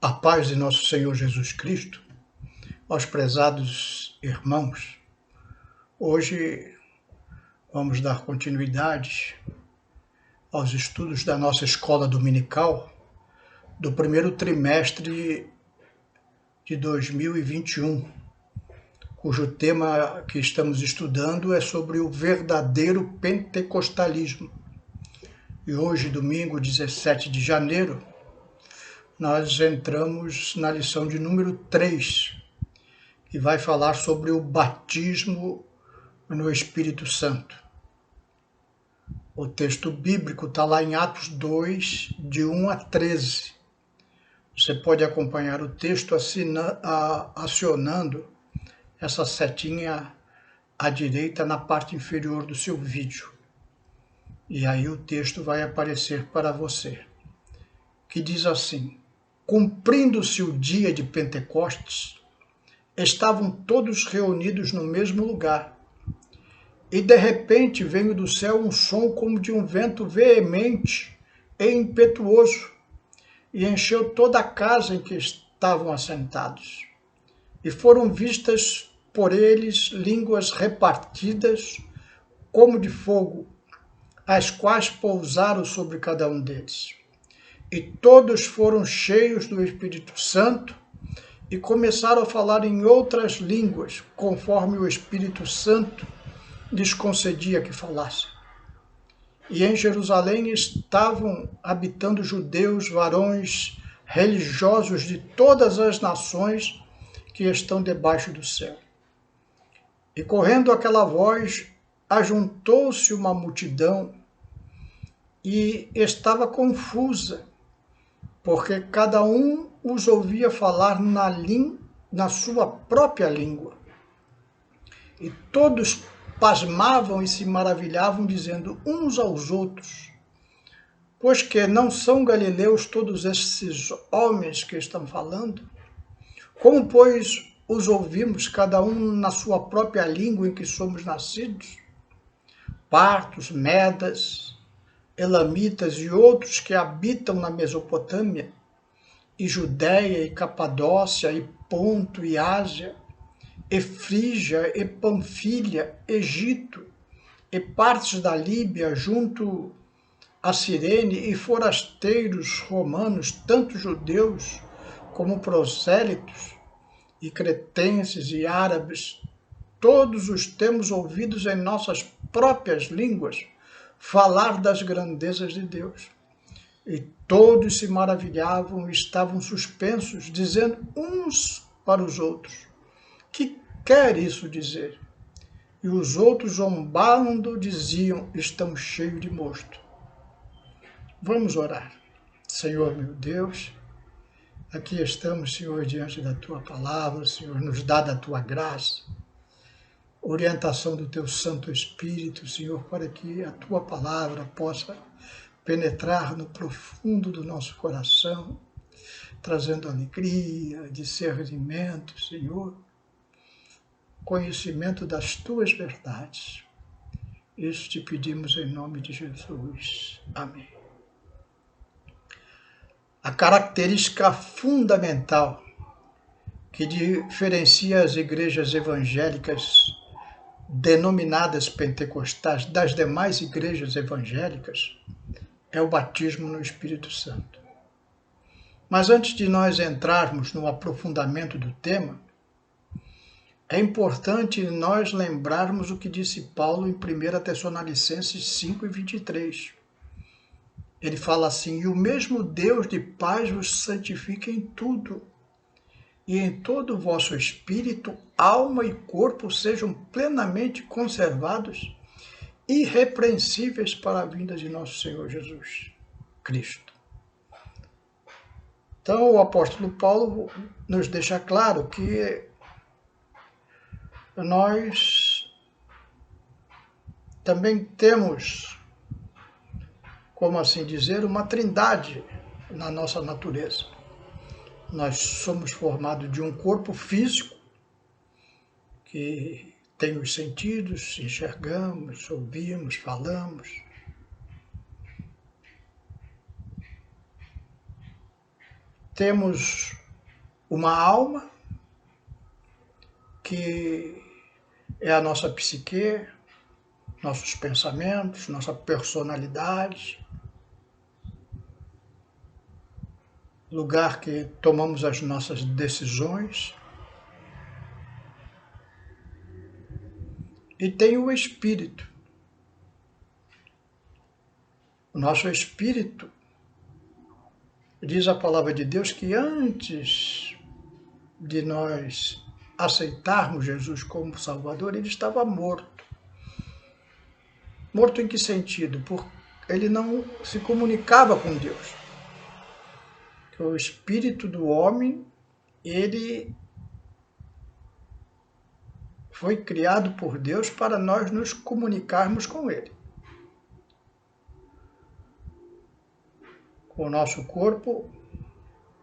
A paz de nosso Senhor Jesus Cristo, aos prezados irmãos. Hoje vamos dar continuidade aos estudos da nossa escola dominical do primeiro trimestre de 2021, cujo tema que estamos estudando é sobre o verdadeiro pentecostalismo. E hoje, domingo 17 de janeiro, nós entramos na lição de número 3, que vai falar sobre o batismo no Espírito Santo. O texto bíblico está lá em Atos 2, de 1 a 13. Você pode acompanhar o texto acionando essa setinha à direita na parte inferior do seu vídeo. E aí o texto vai aparecer para você, que diz assim: cumprindo-se o dia de Pentecostes, estavam todos reunidos no mesmo lugar. E de repente veio do céu um som como de um vento veemente e impetuoso, e encheu toda a casa em que estavam assentados. E foram vistas por eles línguas repartidas como de fogo, as quais pousaram sobre cada um deles. E todos foram cheios do Espírito Santo e começaram a falar em outras línguas, conforme o Espírito Santo lhes concedia que falassem. E em Jerusalém estavam habitando judeus, varões religiosos de todas as nações que estão debaixo do céu. E correndo aquela voz, ajuntou-se uma multidão e estava confusa, porque cada um os ouvia falar na sua própria língua. E todos pasmavam e se maravilhavam, dizendo uns aos outros: pois que não são galileus todos esses homens que estão falando? Como, pois, os ouvimos, cada um na sua própria língua em que somos nascidos? Partos, medas, elamitas e outros que habitam na Mesopotâmia, e Judéia, e Capadócia, e Ponto, e Ásia, e Frígia, e Panfilha, Egito, e partes da Líbia junto a Cirene, e forasteiros romanos, tanto judeus como prosélitos, e cretenses e árabes, todos os temos ouvidos em nossas próprias línguas falar das grandezas de Deus. E todos se maravilhavam e estavam suspensos, dizendo uns para os outros: que quer isso dizer? E os outros, zombando, diziam: estão cheios de mosto. Vamos orar. Senhor meu Deus, aqui estamos, Senhor, diante da Tua palavra, Senhor, nos dá da Tua graça, orientação do Teu Santo Espírito, Senhor, para que a Tua palavra possa penetrar no profundo do nosso coração, trazendo alegria, discernimento, Senhor, conhecimento das Tuas verdades. Isso te pedimos em nome de Jesus. Amém. A característica fundamental que diferencia as igrejas evangélicas denominadas pentecostais das demais igrejas evangélicas é o batismo no Espírito Santo. Mas antes de nós entrarmos no aprofundamento do tema, é importante nós lembrarmos o que disse Paulo em 1 Tessalonicenses 5:23. Ele fala assim: e o mesmo Deus de paz vos santifique em tudo, e em todo o vosso espírito, alma e corpo sejam plenamente conservados, irrepreensíveis para a vinda de nosso Senhor Jesus Cristo. Então, o apóstolo Paulo nos deixa claro que nós também temos, como assim dizer, uma trindade na nossa natureza. Nós somos formados de um corpo físico, que tem os sentidos, enxergamos, ouvimos, falamos. temos uma alma, que é a nossa psique, nossos pensamentos, nossa personalidade, lugar que tomamos as nossas decisões. E tem o espírito. O nosso espírito, diz a palavra de Deus, que antes de nós aceitarmos Jesus como Salvador, ele estava morto. Morto em que sentido? Porque ele não se comunicava com Deus. O espírito do homem, ele foi criado por Deus para nós nos comunicarmos com ele. Com o nosso corpo,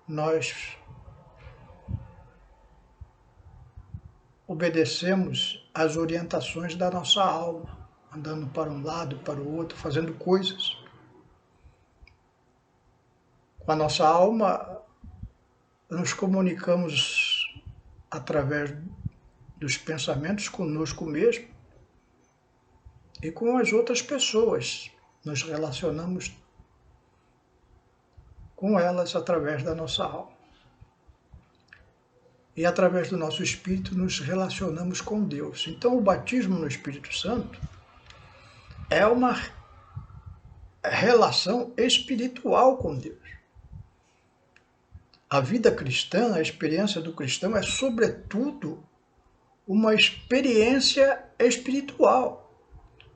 nós obedecemos às orientações da nossa alma, andando para um lado, para o outro, fazendo coisas. Com a nossa alma, nos comunicamos através dos pensamentos conosco mesmo e com as outras pessoas. Nos relacionamos com elas através da nossa alma. E através do nosso espírito nos relacionamos com Deus. Então o batismo no Espírito Santo é uma relação espiritual com Deus. A vida cristã, a experiência do cristão é, sobretudo, uma experiência espiritual.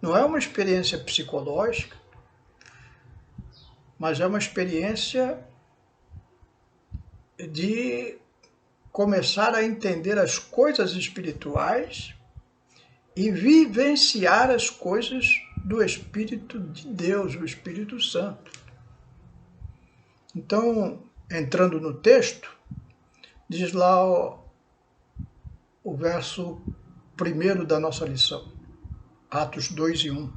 Não é uma experiência psicológica, mas é uma experiência de começar a entender as coisas espirituais e vivenciar as coisas do Espírito de Deus, o Espírito Santo. Então, entrando no texto, diz lá o verso 1 da nossa lição, Atos 2:1.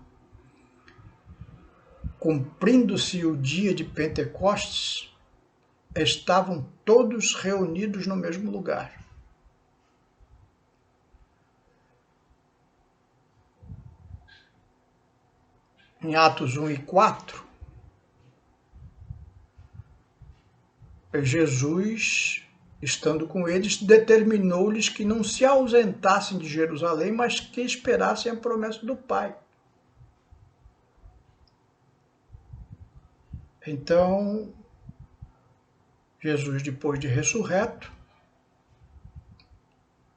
Cumprindo-se o dia de Pentecostes, estavam todos reunidos no mesmo lugar. Em Atos 1:4, Jesus, estando com eles, determinou-lhes que não se ausentassem de Jerusalém, mas que esperassem a promessa do Pai. Então, Jesus, depois de ressurreto,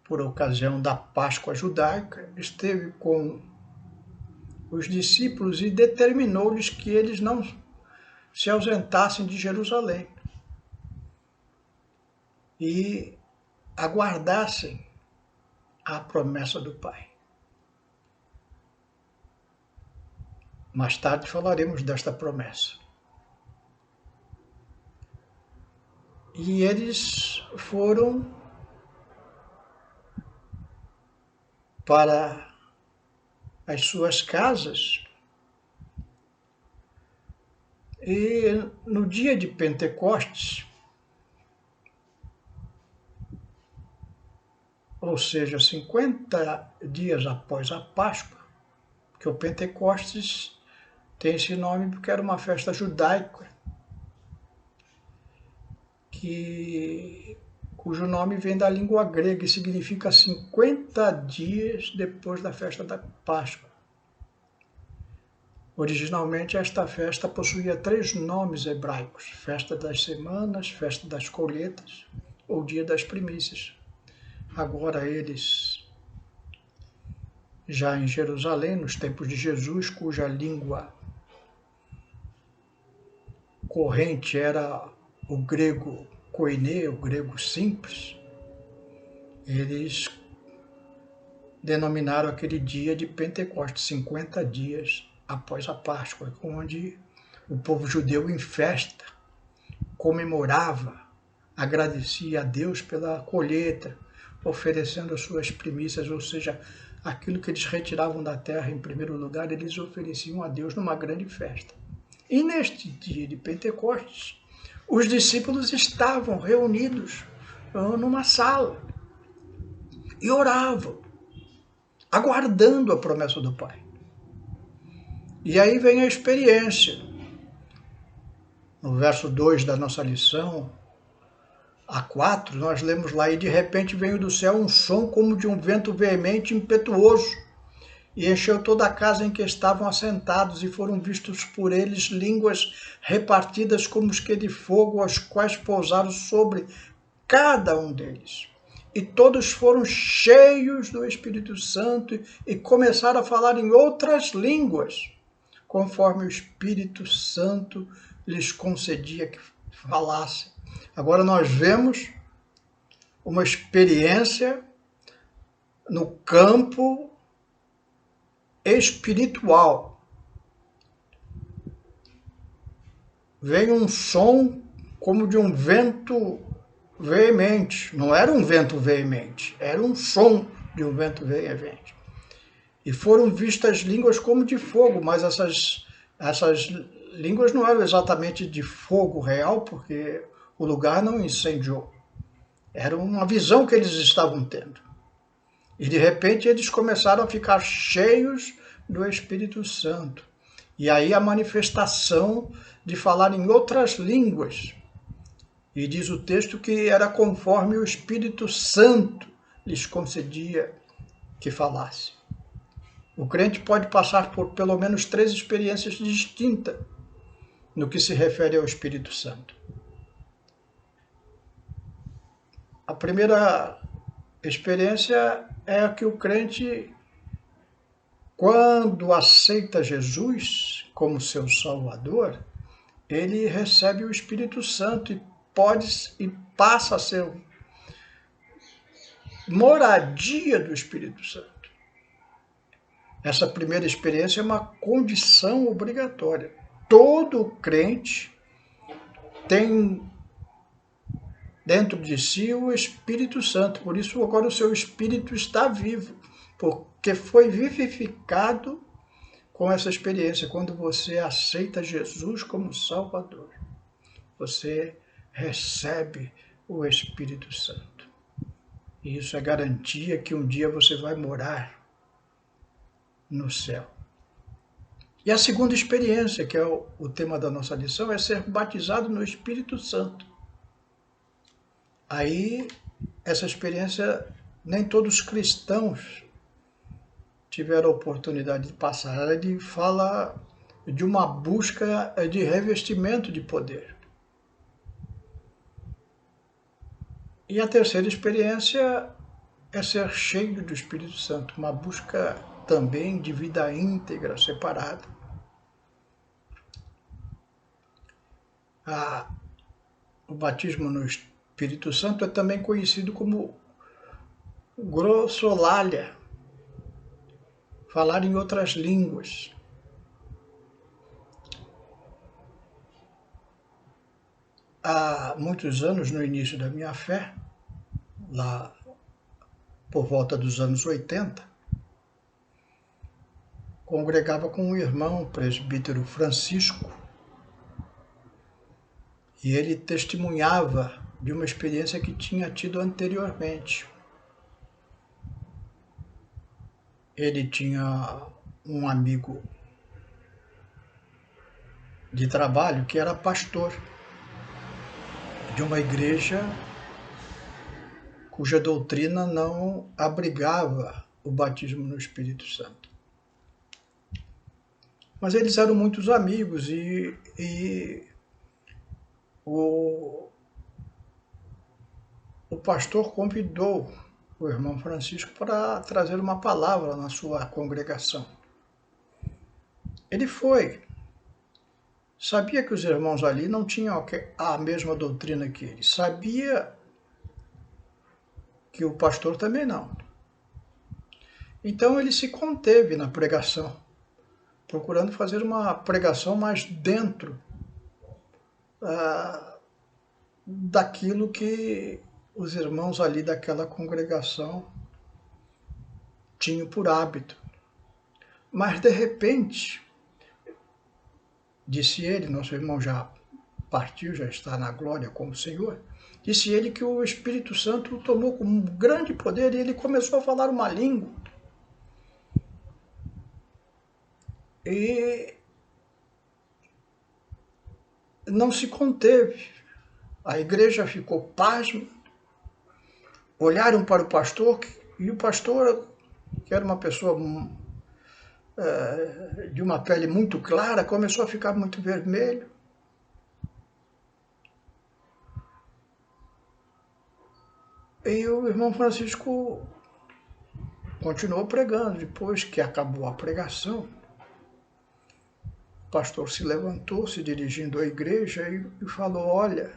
por ocasião da Páscoa judaica, esteve com os discípulos e determinou-lhes que eles não se ausentassem de Jerusalém e aguardassem a promessa do Pai. Mais tarde falaremos desta promessa. E eles foram para as suas casas e no dia de Pentecostes, ou seja, 50 dias após a Páscoa, que o Pentecostes tem esse nome porque era uma festa judaica, cujo nome vem da língua grega e significa 50 dias depois da festa da Páscoa. Originalmente, esta festa possuía 3 nomes hebraicos: Festa das Semanas, Festa das Colheitas ou Dia das Primícias. Agora eles, já em Jerusalém, nos tempos de Jesus, cuja língua corrente era o grego koiné, o grego simples, eles denominaram aquele dia de Pentecostes, 50 dias após a Páscoa, onde o povo judeu em festa comemorava, agradecia a Deus pela colheita, oferecendo as suas primícias, ou seja, aquilo que eles retiravam da terra em primeiro lugar, eles ofereciam a Deus numa grande festa. E neste dia de Pentecostes, Os discípulos estavam reunidos numa sala e oravam, aguardando a promessa do Pai. E aí vem a experiência. No verso 2 da nossa lição, A4, nós lemos lá: e de repente veio do céu um som como de um vento veemente e impetuoso, e encheu toda a casa em que estavam assentados, e foram vistos por eles línguas repartidas como os que de fogo, as quais pousaram sobre cada um deles. E todos foram cheios do Espírito Santo e começaram a falar em outras línguas, conforme o Espírito Santo lhes concedia que falassem. Agora nós vemos uma experiência no campo espiritual. Veio um som como de um vento veemente. Não era um vento veemente, era um som de um vento veemente. E foram vistas línguas como de fogo, mas essas línguas não eram exatamente de fogo real, porque o lugar não incendiou. Era uma visão que eles estavam tendo. E de repente eles começaram a ficar cheios do Espírito Santo. E aí a manifestação de falar em outras línguas. E diz o texto que era conforme o Espírito Santo lhes concedia que falasse. O crente pode passar por pelo menos 3 experiências distintas no que se refere ao Espírito Santo. A primeira experiência é a que o crente, quando aceita Jesus como seu Salvador, ele recebe o Espírito Santo e passa a ser moradia do Espírito Santo. Essa primeira experiência é uma condição obrigatória. Todo crente tem dentro de si o Espírito Santo. Por isso agora o seu espírito está vivo, porque foi vivificado com essa experiência. Quando você aceita Jesus como Salvador, você recebe o Espírito Santo. E isso é garantia que um dia você vai morar no céu. E a segunda experiência, que é o tema da nossa lição, é ser batizado no Espírito Santo. Aí, essa experiência, nem todos os cristãos tiveram a oportunidade de passar. Ele fala de uma busca de revestimento de poder. E a terceira experiência é ser cheio do Espírito Santo, uma busca também de vida íntegra, separada. O batismo no Espírito Santo é também conhecido como glossolalia, falar em outras línguas. Há muitos anos, no início da minha fé, lá por volta dos anos 80, congregava com um irmão, o presbítero Francisco, e ele testemunhava de uma experiência que tinha tido anteriormente. Ele tinha um amigo de trabalho que era pastor de uma igreja cuja doutrina não abrigava o batismo no Espírito Santo. Mas eles eram muitos amigos e o pastor convidou o irmão Francisco para trazer uma palavra na sua congregação. Ele foi. Sabia que os irmãos ali não tinham a mesma doutrina que ele. Sabia que o pastor também não. Então ele se conteve na pregação, procurando fazer uma pregação mais dentro daquilo que os irmãos ali daquela congregação tinham por hábito. Mas de repente, disse ele, nosso irmão já partiu, já está na glória com o Senhor, disse ele que o Espírito Santo o tomou com um grande poder e ele começou a falar uma língua. E não se conteve. A igreja ficou pasma, olharam para o pastor, e o pastor, que era uma pessoa de uma pele muito clara, começou a ficar muito vermelho. E o irmão Francisco continuou pregando. Depois que acabou a pregação, o pastor se levantou, se dirigindo à igreja, e falou: olha,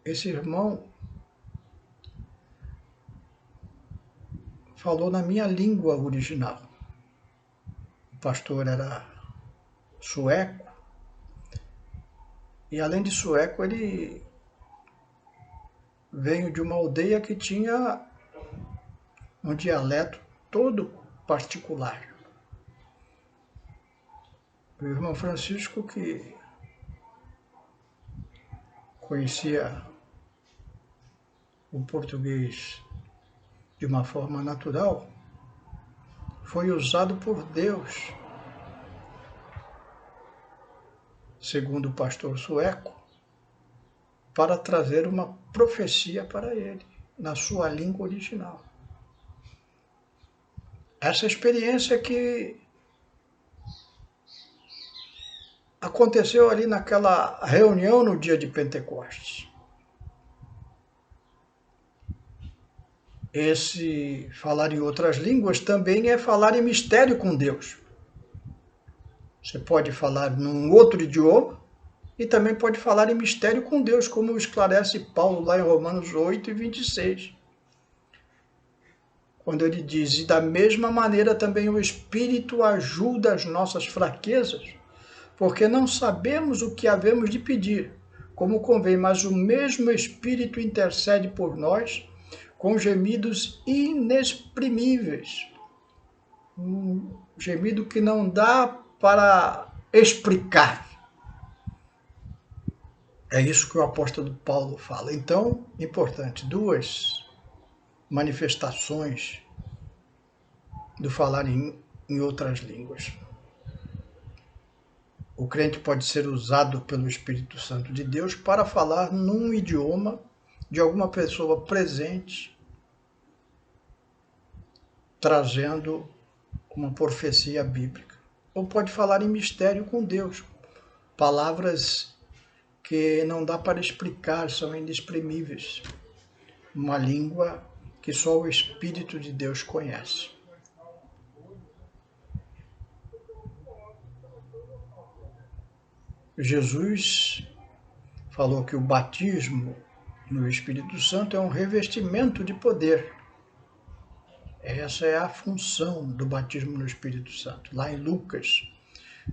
esse irmão falou na minha língua original. O pastor era sueco, e além de sueco, ele veio de uma aldeia que tinha um dialeto todo particular. O irmão Francisco, que conhecia o português de uma forma natural, foi usado por Deus, segundo o pastor sueco, para trazer uma profecia para ele, na sua língua original. Essa experiência que aconteceu ali naquela reunião no dia de Pentecostes. Esse falar em outras línguas também é falar em mistério com Deus. Você pode falar num outro idioma e também pode falar em mistério com Deus, como esclarece Paulo lá em Romanos 8 e 26. Quando ele diz: e da mesma maneira também o Espírito ajuda as nossas fraquezas, porque não sabemos o que havemos de pedir, como convém, mas o mesmo Espírito intercede por nós com gemidos inexprimíveis. Um gemido que não dá para explicar. É isso que o apóstolo Paulo fala. Então, importante, duas manifestações do falar em outras línguas. O crente pode ser usado pelo Espírito Santo de Deus para falar num idioma de alguma pessoa presente, trazendo uma profecia bíblica. Ou pode falar em mistério com Deus, palavras que não dá para explicar, são inexprimíveis. Uma língua que só o Espírito de Deus conhece. Jesus falou que o batismo no Espírito Santo é um revestimento de poder. Essa é a função do batismo no Espírito Santo. Lá em Lucas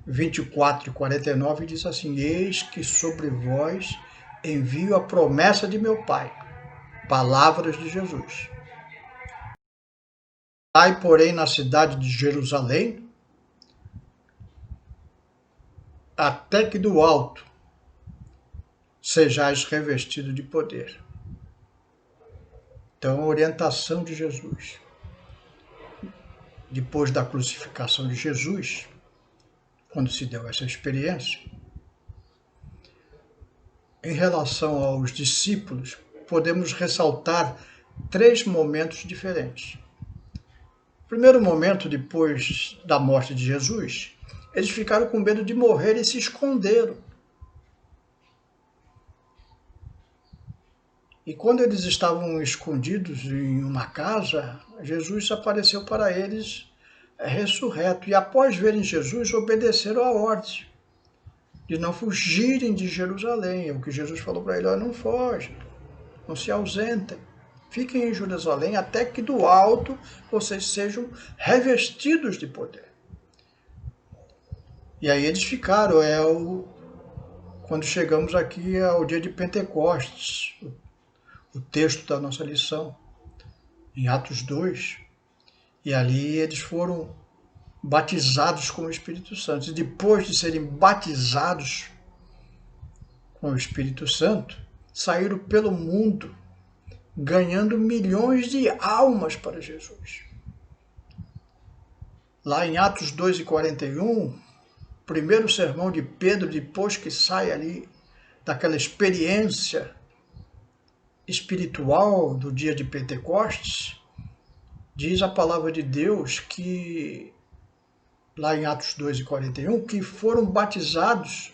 24 e 49 diz assim: eis que sobre vós envio a promessa de meu Pai. Palavras de Jesus. Estai, porém, na cidade de Jerusalém, até que do alto sejais revestido de poder. Então, a orientação de Jesus. Depois da crucificação de Jesus, quando se deu essa experiência, em relação aos discípulos, podemos ressaltar 3 momentos diferentes. O primeiro momento, depois da morte de Jesus, eles ficaram com medo de morrer e se esconderam. E quando eles estavam escondidos em uma casa, Jesus apareceu para eles ressurreto. E após verem Jesus, obedeceram a ordem de não fugirem de Jerusalém. É o que Jesus falou para eles: não fogem, não se ausentem. Fiquem em Jerusalém até que do alto vocês sejam revestidos de poder. E aí eles ficaram, quando chegamos aqui ao dia de Pentecostes, o texto da nossa lição, em Atos 2, e ali eles foram batizados com o Espírito Santo. E depois de serem batizados com o Espírito Santo, saíram pelo mundo ganhando milhões de almas para Jesus. Lá em Atos 2:41, primeiro sermão de Pedro, depois que sai ali daquela experiência espiritual do dia de Pentecostes, diz a palavra de Deus que, lá em Atos 2:41, que foram batizados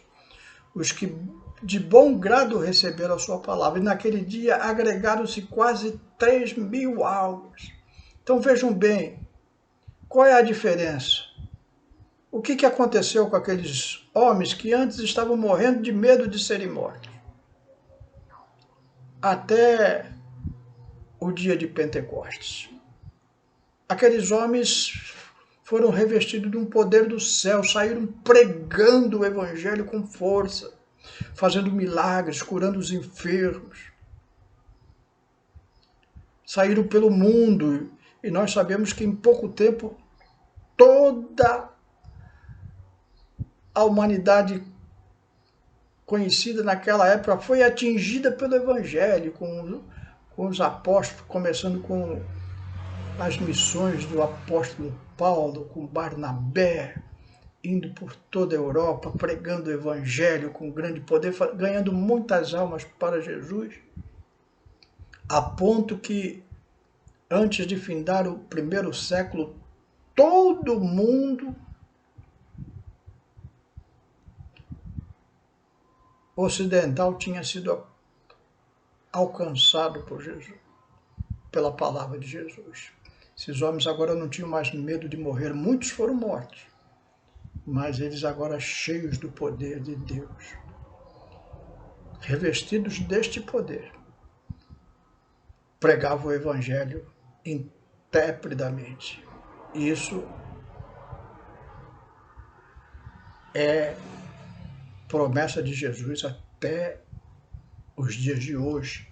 os que de bom grado receberam a sua palavra. E naquele dia agregaram-se quase 3.000 almas. Então vejam bem, qual é a diferença? O que aconteceu com aqueles homens que antes estavam morrendo de medo de serem mortos? Até o dia de Pentecostes. Aqueles homens foram revestidos de um poder do céu, saíram pregando o evangelho com força, fazendo milagres, curando os enfermos. Saíram pelo mundo e nós sabemos que em pouco tempo toda a humanidade conhecida naquela época foi atingida pelo evangelho, com os apóstolos, começando com as missões do apóstolo Paulo, com Barnabé, indo por toda a Europa, pregando o evangelho com grande poder, ganhando muitas almas para Jesus, a ponto que, antes de findar o primeiro século, todo mundo ocidental tinha sido alcançado por Jesus, pela palavra de Jesus. Esses homens agora não tinham mais medo de morrer. Muitos foram mortos, mas eles agora cheios do poder de Deus, revestidos deste poder, pregavam o evangelho intrepidamente. Isso é promessa de Jesus até os dias de hoje.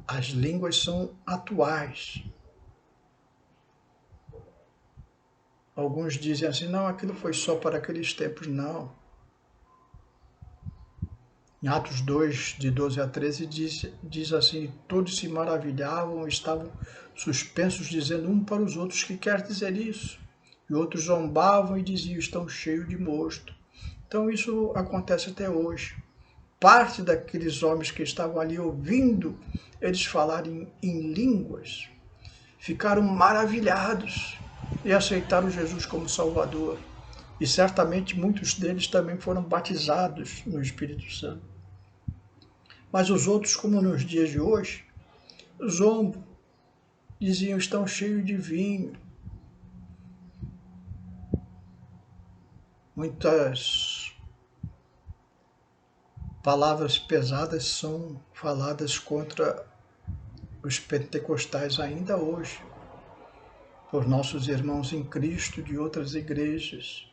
As línguas são atuais. Alguns dizem assim, não, aquilo foi só para aqueles tempos. Não. Em Atos 2, de 12 a 13, diz assim, todos se maravilhavam, estavam suspensos, dizendo um para os outros, que quer dizer isso? E outros zombavam e diziam, estão cheios de mosto. Então isso acontece até hoje. Parte daqueles homens que estavam ali ouvindo eles falarem em línguas, ficaram maravilhados e aceitaram Jesus como Salvador. E certamente muitos deles também foram batizados no Espírito Santo. Mas os outros, como nos dias de hoje, zombam, diziam, estão cheios de vinho. Muitas palavras pesadas são faladas contra os pentecostais ainda hoje, por nossos irmãos em Cristo de outras igrejas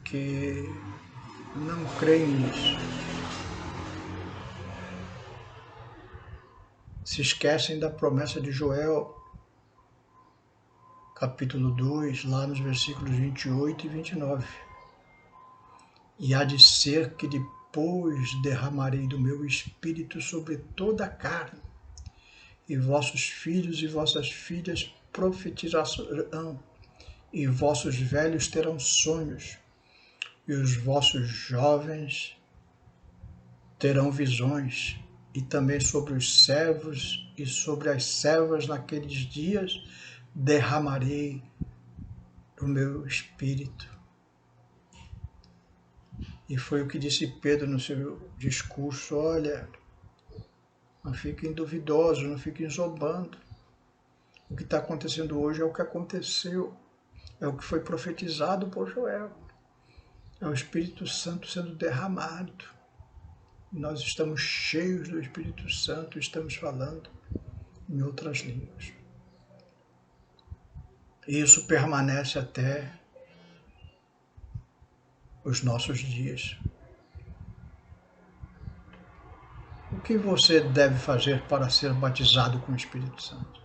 que não creem nisso. Se esquecem da promessa de Joel, capítulo 2, lá nos versículos 28 e 29. E há de ser que depois derramarei do meu espírito sobre toda a carne, e vossos filhos e vossas filhas profetizarão, e vossos velhos terão sonhos, e os vossos jovens terão visões, e também sobre os servos e sobre as servas naqueles dias derramarei do meu espírito. E foi o que disse Pedro no seu discurso, olha, não fiquem duvidosos, não fiquem zombando. O que está acontecendo hoje é o que aconteceu, é o que foi profetizado por Joel. É o Espírito Santo sendo derramado. Nós estamos cheios do Espírito Santo, estamos falando em outras línguas. E isso permanece até os nossos dias. O que você deve fazer para ser batizado com o Espírito Santo?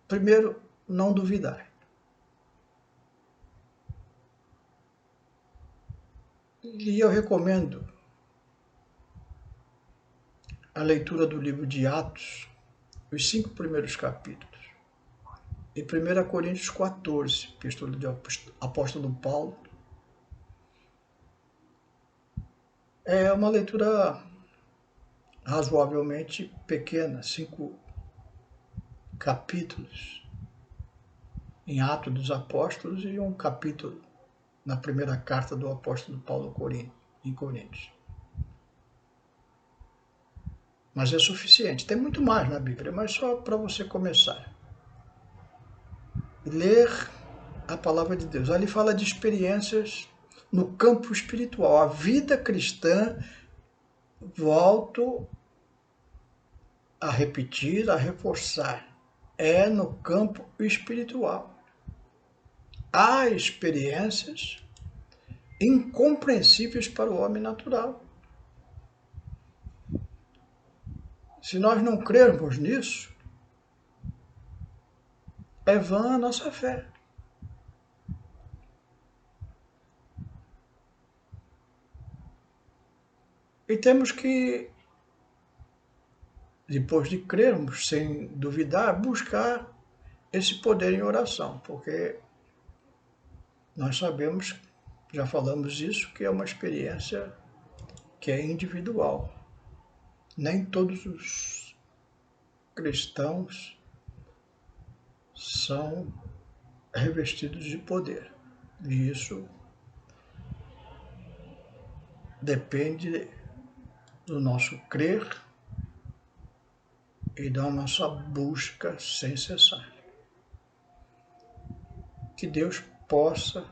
Primeiro, não duvidar. E eu recomendo a leitura do livro de Atos, os 5 primeiros capítulos, e 1 Coríntios 14, epístola do apóstolo Paulo. É uma leitura razoavelmente pequena, 5 capítulos em Atos dos Apóstolos e um capítulo na primeira carta do apóstolo Paulo em Coríntios. Mas é suficiente. Tem muito mais na Bíblia, mas só para você começar. Ler a palavra de Deus. Ali fala de experiências no campo espiritual. A vida cristã, volto a repetir, a reforçar, é no campo espiritual. Há experiências incompreensíveis para o homem natural. Se nós não crermos nisso, é vã a nossa fé. E temos que, depois de crermos, sem duvidar, buscar esse poder em oração, porque nós sabemos, já falamos isso, que é uma experiência que é individual. Nem todos os cristãos são revestidos de poder. E isso depende do nosso crer e da nossa busca sem cessar. Que Deus possa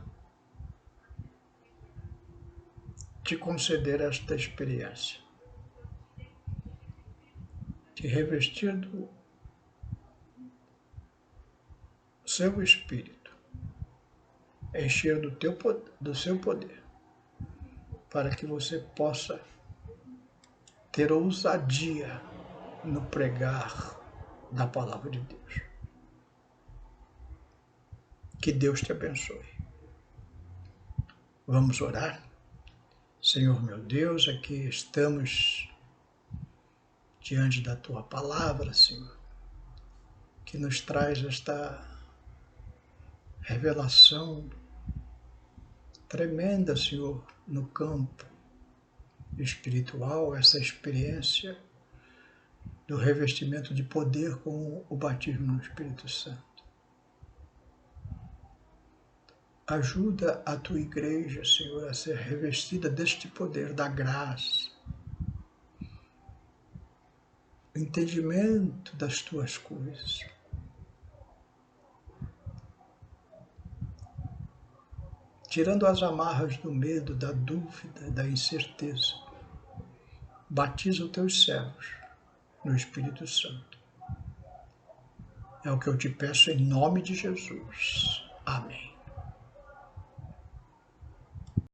te conceder esta experiência, te revestir do seu espírito, encher do seu poder, para que você possa ter ousadia no pregar da palavra de Deus. Que Deus te abençoe. Vamos orar? Senhor meu Deus, aqui estamos diante da Tua palavra, Senhor, que nos traz esta revelação tremenda, Senhor, no campo espiritual, essa experiência do revestimento de poder com o batismo no Espírito Santo. Ajuda a Tua igreja, Senhor, a ser revestida deste poder, da graça, o entendimento das Tuas coisas. Tirando as amarras do medo, da dúvida, da incerteza. Batiza os Teus servos no Espírito Santo. É o que eu te peço em nome de Jesus. Amém.